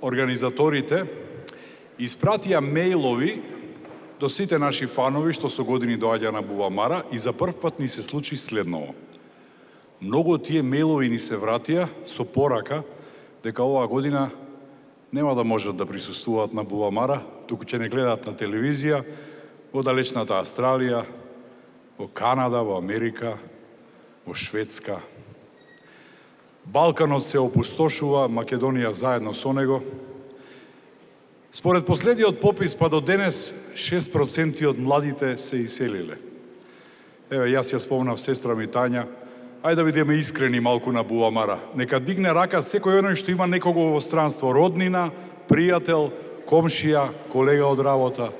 организаторите испратија мејлови до сите наши фанови што со години доаѓа на Бувамара и за прв пат ни се случи следново. Многу од тие мејлови ни се вратија со порака дека оваа година нема да можат да присуствуваат на Бувамара, туку ќе не гледаат на телевизија во далечната Австралија, во Канада, во Америка, во Шведска. Балканот се опустошува, Македонија заедно со него. Според последниот попис, па до денес 6% од младите се иселиле. Еве, јас ја спомнав сестра ми Тања, ајде да бидеме искрени малку на Бувамара. Нека дигне рака секој оној што има некого во странство, роднина, пријател, комшија, колега од работа.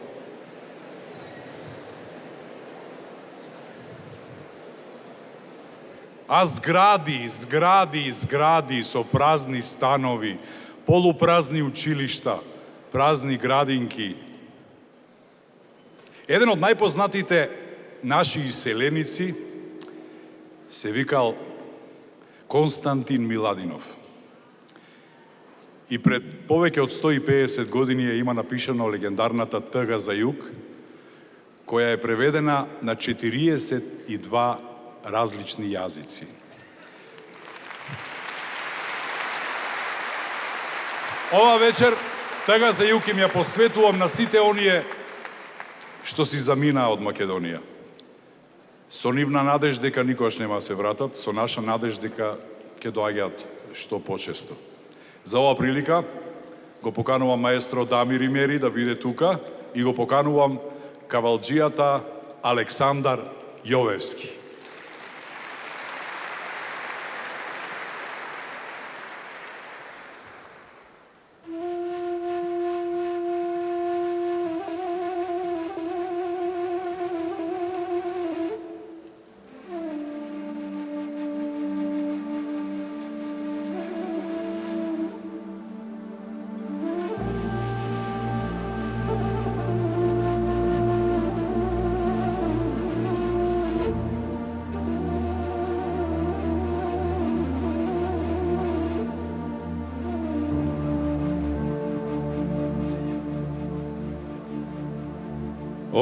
А згради со празни станови, полупразни училишта, празни градинки. Еден од најпознатите наши иселеници се викал Константин Миладинов. И пред повеќе од 150 години има напишано легендарната Тъга за југ, која е преведена на 42 различни јазици. Ова вечер Тъга за југ им ја посветувам на сите оние што си заминаа од Македонија. Со нивна надеж дека никогаш нема да се вратат, со наша надеж дека ќе доаѓаат што почесто. За оваа прилика го поканувам маестро Дамир Имери да биде тука и го поканувам кавалџијата Александар Јовевски.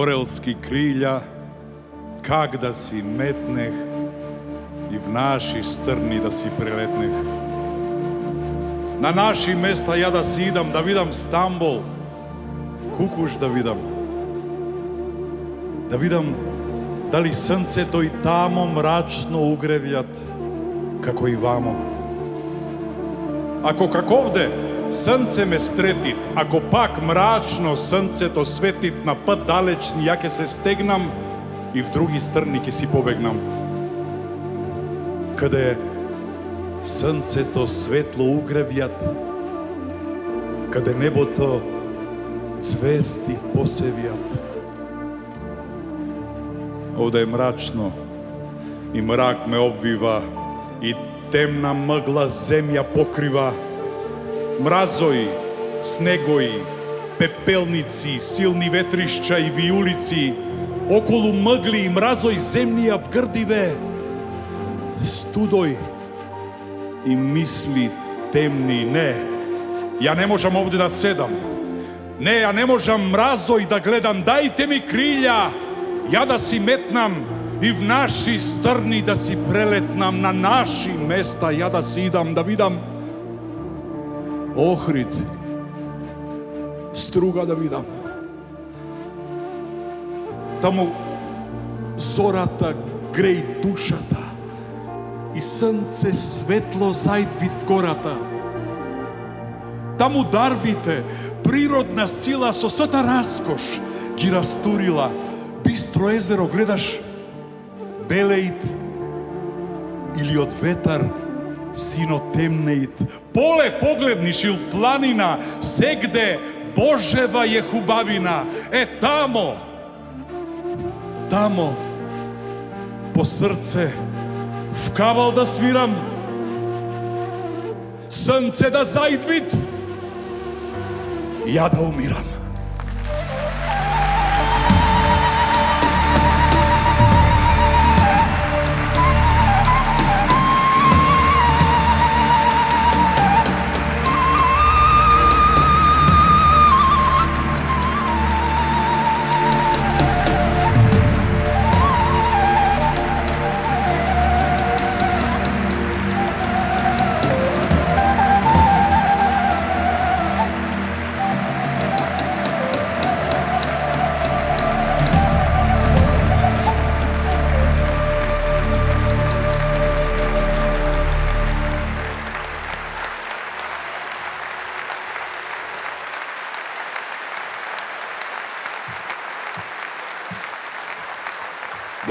Орелски крилја, как да си метнех и в наши стрни да си прелетнех. На наши места ја да си идам, да видам Стамбол, Кукуш да видам дали срцето и тамо мрачно угревјат, како и вамо. Ако каковде срце ме стретит, ако пак мрачно срцето светит на пат далечни, ја ке се стегнам и в други стрни ке си побегнам. Каде срцето светло угревјат, каде небото звезди посевјат. Овде е мрачно и мрак ме обвива и темна мъгла земја покрива. Мразои, снегои, пепелници, силни ветришча и виулици, околу мъгли и мразој земјија вгрдиве, студој и мисли темни. Не, ја не можам овде да седам. Не, ја не можам мразој да гледам. Дајте ми крилја, ја да си метнам и в наши стрни да си прелетнам, на наши места ја да си идам, да видам Охрид, Струга да видам. Таму зората греј душата и срце светло зајдвит в гората. Таму дарбите, природна сила со свата раскош ги растурила. Бистро езеро гледаш, белеит или од ветар сино темнеит. Поле погледниш ил планина, сегде Божева е хубавина. Е тамо по срце в кавал да свирам, срце да зајдвит, ја да умирам.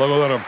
Благодарам.